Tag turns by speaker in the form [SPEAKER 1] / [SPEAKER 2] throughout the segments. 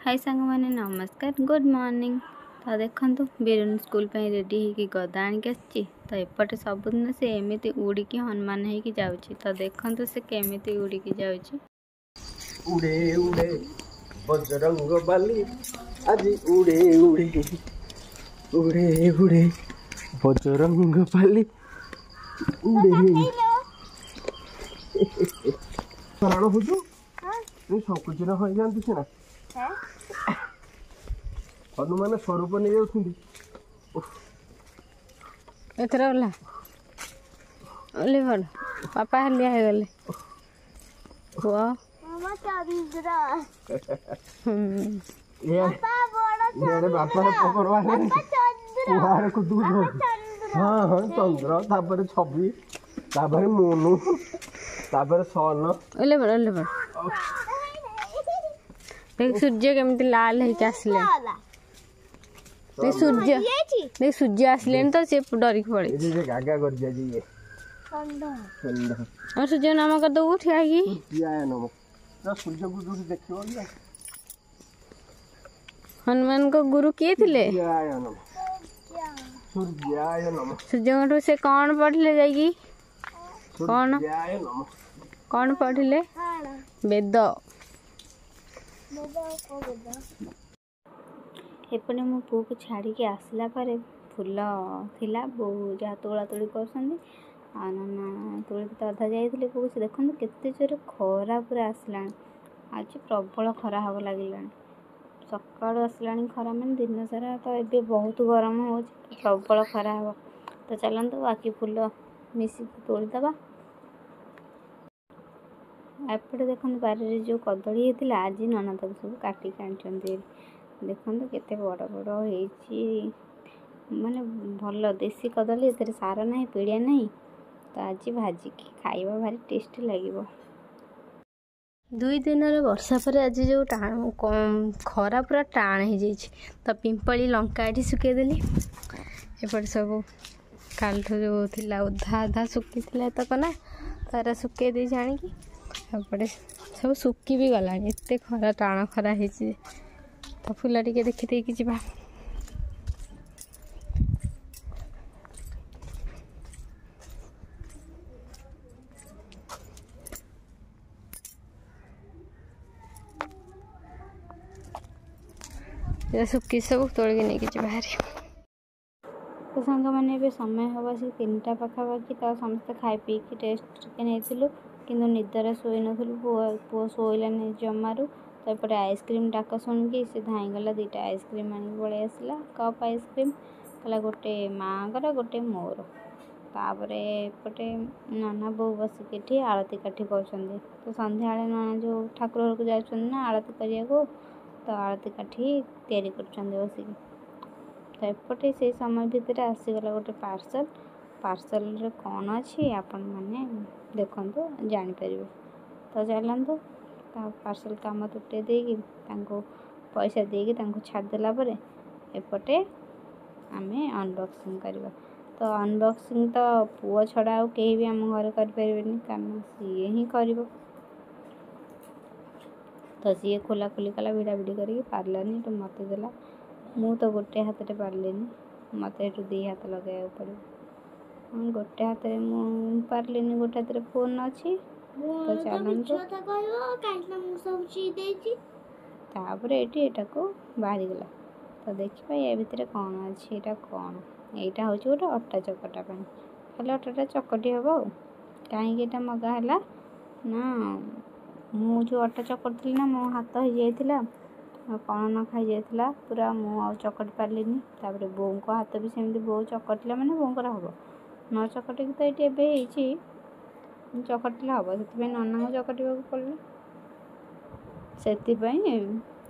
[SPEAKER 1] हाय सांग मैंने नमस्कार गुड मॉर्निंग। तो देखो बिरुन स्कूल पे रेडी होगी गदा आणिक आसी। तो एपटे सबुदिन से एमती उड़िकी हनुमान होगी जाऊँगी। तो देखो से केमिति उड़िकी जाऊँगी।
[SPEAKER 2] उड़े उड़े बजरंग बाली आज उड़े उड़े उड़े उड़े बजरंग बाली उड़े कारण बुझु संकुचित हो जाती सीना हनुमान स्वरूप नहीं जाऊँ
[SPEAKER 1] एथर ओला ओले बड़ पापा हलिया हो गले हुआ
[SPEAKER 2] बापा पकड़वा को दूध हाँ हाँ चंद्र तापर छवि तापर मोनू तापर सन
[SPEAKER 1] ओले बड़ देख सूर्य केमती लाल है आसले देख सूर्य आसले तो सी डरिक पड़े
[SPEAKER 2] गागा कर दिया
[SPEAKER 1] और सूर्य नाम कर दो ठिया
[SPEAKER 2] सूर्य को देखियो
[SPEAKER 1] हनुमान को गुरु किए थे सूर्य से कौन पढ़ले जाएगी कौन पढ़ले वेद एपटे मो पु को छाड़ी के आसला पर फूल थिला बो जहाँ तोड़ा तोड़ी कर तोड़ तो अधा जाइए पु से देखो केते जोर खरा पूरा आसला आज प्रबल खरा हम लगे सका आसला खरा मैंने दिन सारा तो ये बहुत गरम हो प्रबल खरा हम तो चलते बाकी फूल मिसिक तोड़ीदबा। एपटे देखो बारे जो कदली होता आज नना तक सब काटिक आनी देखो केते बड़ बड़ हो माने भल देसी कदली ए सार ना पीड़िया नहीं तो आज भाजिकी खाइबा भारी टेस्टी लगे। 2 दिन वर्षा पर आज जो खरा पूरा टाण हो जाए तो पिंपली लंका ये सुखेदेली एपटे सब काल जो थिला उधा आधा सुखी तक ना तारा सुखे दे जाणी एपटे सब सुखी भी गला एत खरा टाण खरा है तो फूल टिके देखी देखी जा सुखी सब तोड़े नहीं कि बाहर तो सांग मैंने समय हम से 3टा पाखापाखि तो समस्ते खाई पी टेस्ट के नहीं कि निदर शोई नु पु शोलानी जमारू तो एपटे आइसक्रीम डाक शुणिकी से धाईगला 2टा आइसक्रीम आनी पलि आसला कप आइसक्रीम कहला गोटे माँ गोटे मोर तापर एपटे नाना बो बसिक आरती काठी कर तो संध्या नाना जो ठाकुर घर को जाना आरती करने को तो आरती काठी तैयारी कर बसिक तो एपटे से समय भितर आसीगला गोटे पार्सल रे कौन अच्छी आपण मैंने देखु जापर तो चलतु पार्सल काम तुटे देगी पैसा देगी छाड़देला एपटे आम अनबॉक्सिंग करवा तो अनबॉक्सिंग तो पुओ छड़ा आउ कहीं भी आम घर करें कारण सी ही कर तो सी खोला खोली कला भिड़ा भिड़ी करके पार्लानी तो मत देला मु तो गोटे हाथ पार्लेनी मत 2 हाथ लगे पड़ो गोटे हाथ में पार्लेनी गोटे हाथ फोन अच्छी तो चलते ये बाहरी गला तो देखा या भितर कौन अच्छी यहाँ कौन यहाँ हूँ गोटे अटा चकटा खाली अटाटा चकटी हम आ कहीं मगाला ना मु जो अटा चकटी ना मो हाथ हो जाता कौन न खाई जाता पूरा मु चकटी पार्लिनी बो को हाथ भी सेमती बो चकटला मैंने बोर हम न चकटिक तो ये चकटला हम से नना को चकटा पड़े से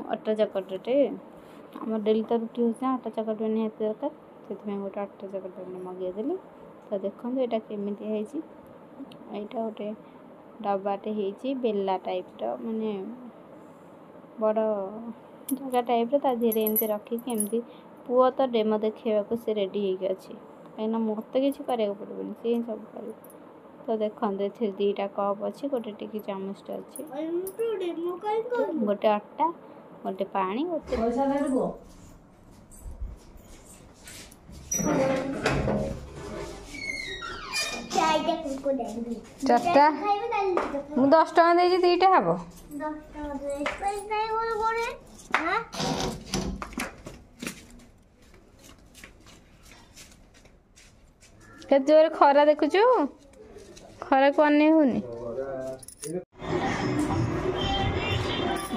[SPEAKER 1] अटा चकटे आम डेली तो रुटी हो अटा चकटा निहत दरकार से गोटे अटा चकटा मगेदेली तो देखो यहाँ केमिति यहाँ गोटे डबाटे हो बेला टाइप माने बड़ जगह टाइप धीरे एमती रखिकी एमती पुओ तो डेमो देखा से रेडी हो कहीं मत किसी कराया पड़े सी सब कर तो देखो ये 2टा कप अच्छी गोटे टिकी चामचटा अच्छी गोटे अट्टा गोटे पानी गोटे चार्टा मु 10 टका दे 2टा हबो के जोर खरा देखुचु खरा को अने होनी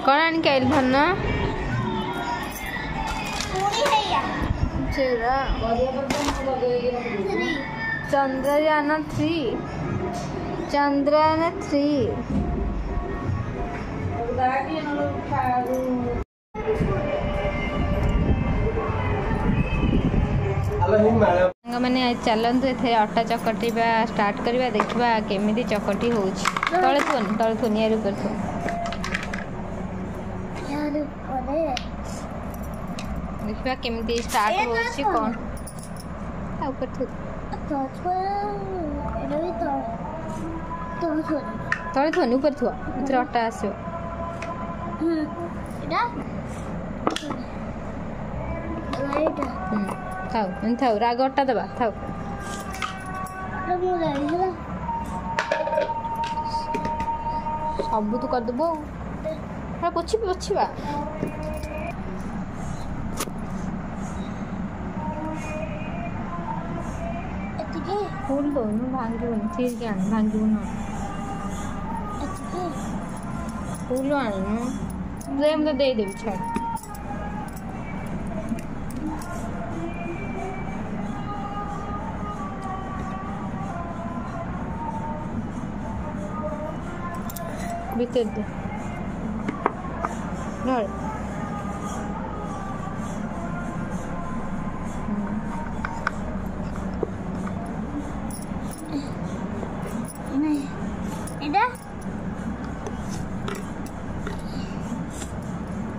[SPEAKER 1] कौन आनी कैल धन चंद्रयान 3 चंद्रयान 3 मैंने चलतु ए अटा चकटा स्टार्ट करवा देखा केमी चकटी हो तले थोनी यार ऊपर थो देखा केमी स्टार्ट हो कौन ऊपर थो तले थोनी ऊपर थो अटा आसो थाउ थाउ राग अट्टा दबा थाउ सब तू करदेबू पोछी पोछा फूल दौन भांगन ठीक है भांगन फूल आन तो देदेवी छाड़ भीतर दे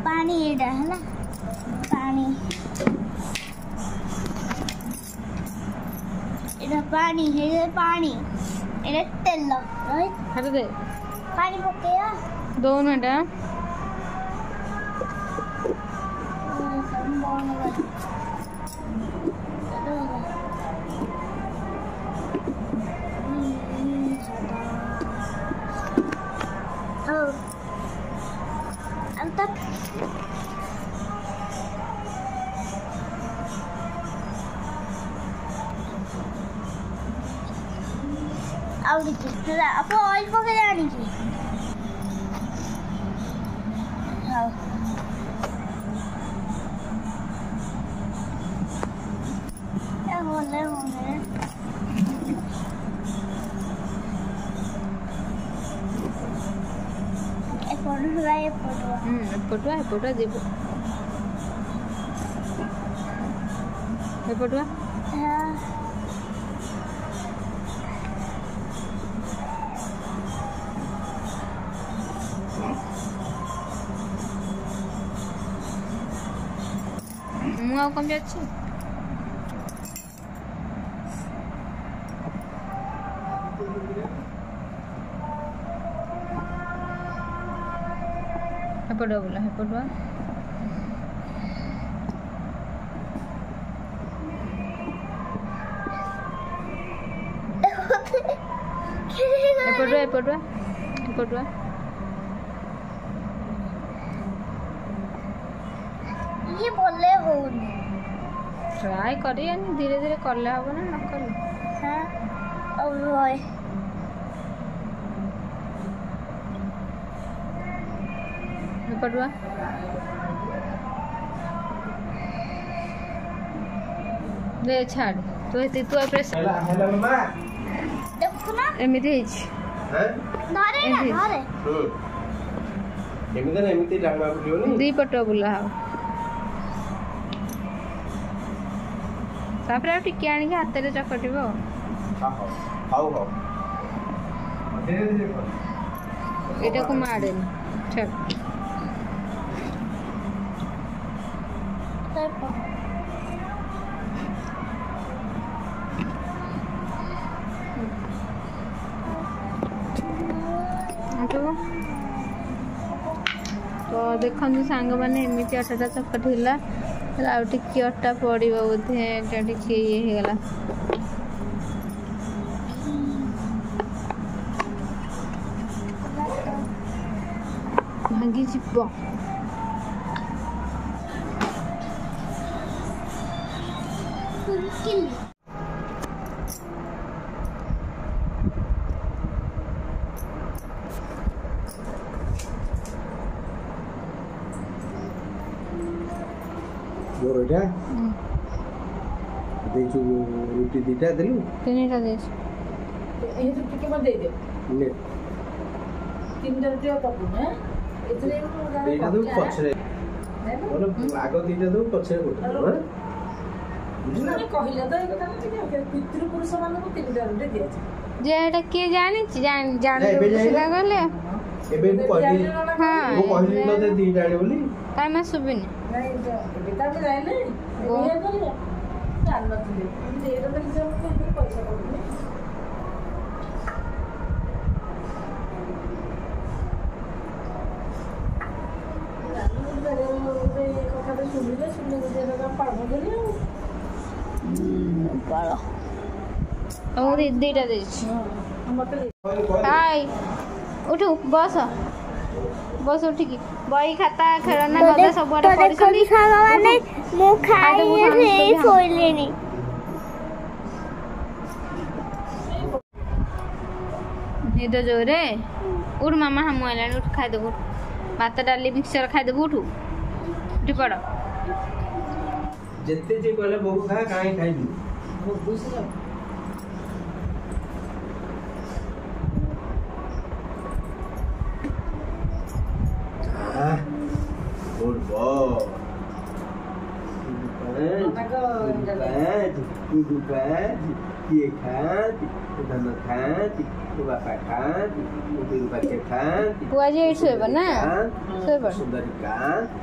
[SPEAKER 3] पानी एडा है ना पानी एडा पानी है पानी एडा तेल राइट
[SPEAKER 1] हट दे
[SPEAKER 3] पानी पकेया
[SPEAKER 1] 2 मिनट
[SPEAKER 3] आप ऑयल पके जानी की हाँ क्या बोले होंगे
[SPEAKER 1] एपटुआ जीव एपटुआ मुआ कम जाच्छी हेपटुआ बोला हेपटुआ एपटुआ एपटुआ एपटुआ
[SPEAKER 3] ये बोले हो
[SPEAKER 1] ट्राई करी धीरे धीरे करले हबो ना न कर
[SPEAKER 3] हां अब रोय
[SPEAKER 1] पड़वा दे छाड़ तो तू प्रेस
[SPEAKER 3] देखो ना
[SPEAKER 1] एमिति हिच
[SPEAKER 3] हैं धरे ना धरे
[SPEAKER 2] एमिति ना एमिति डालमा बुलियो नी
[SPEAKER 1] दी पट बुला तापर टिके आनी हाथ रे चकटिबो
[SPEAKER 2] हाउ हाउ धीरे धीरे कर
[SPEAKER 1] एटा को माडेन छड़ तो देखु सांग मैंने एमती अटाटा चकटिला आउ टिके अटा पड़ो बोधे टिके ये होगला भांगी जीव
[SPEAKER 2] मोरटा देचु रोटी दीटा देलु
[SPEAKER 1] तीनटा देछ
[SPEAKER 4] ये तो टिके मत दे दे
[SPEAKER 2] ले
[SPEAKER 4] तीन दे तब ना इतने
[SPEAKER 2] दीटा दु पछरे बोलो आगो दीटा दु पछरे गोटा हां बुझला
[SPEAKER 4] कहिला तो एक कथा के पितृ पुरुष मान को तीन दे दिया
[SPEAKER 1] जे एटा के जानि जान सिला गले
[SPEAKER 2] एबे को कहली
[SPEAKER 1] हां
[SPEAKER 2] वो कहली न दे दीटा आनी बोली
[SPEAKER 1] काय ना सुबिनी
[SPEAKER 4] नहीं जो बेटा के जाइले ये तो जान मत दे ये तो जब को पैसा पड़े
[SPEAKER 1] दीटा दे हाय उठू बस बस उठिकी बही खाता खेलना गदा सब आड़े पड़िसली
[SPEAKER 3] माने मु खाई नहीं सोइलेनी
[SPEAKER 1] निद जोरे उठ मामा हम आइलानी उठ खाई देबू भात डाली मिक्सचर खाई देबू उठू उठी पड़
[SPEAKER 2] जत्ते जे कहले बहु खा काहे खाइबी
[SPEAKER 4] वो बुझ जा
[SPEAKER 2] गुड बॉय ये खाती धन खाती बापा खाती बच्चे खाती
[SPEAKER 1] बुआ जी सोइब ना सोइब
[SPEAKER 2] सुंदरी का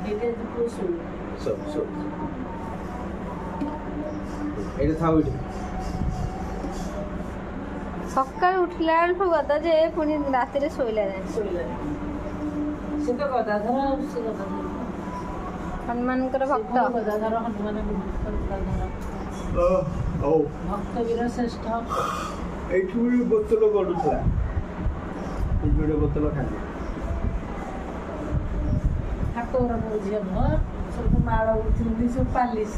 [SPEAKER 4] ये तो
[SPEAKER 2] सब सब एटा था उठी
[SPEAKER 1] सकाळ उठला गदा जे पुणी राती शोला
[SPEAKER 4] सोइला से तो गदा धर से गदा
[SPEAKER 1] हनुमान भक्त
[SPEAKER 4] गदा धर हनुमान
[SPEAKER 2] ओ
[SPEAKER 4] भक्त वीर श्रेष्ठ
[SPEAKER 2] एठुरी बोतल गडुथला ए जोडे बोतल खाली
[SPEAKER 4] ठाकुर बुझियो न सब माळ उठिली सब पालिस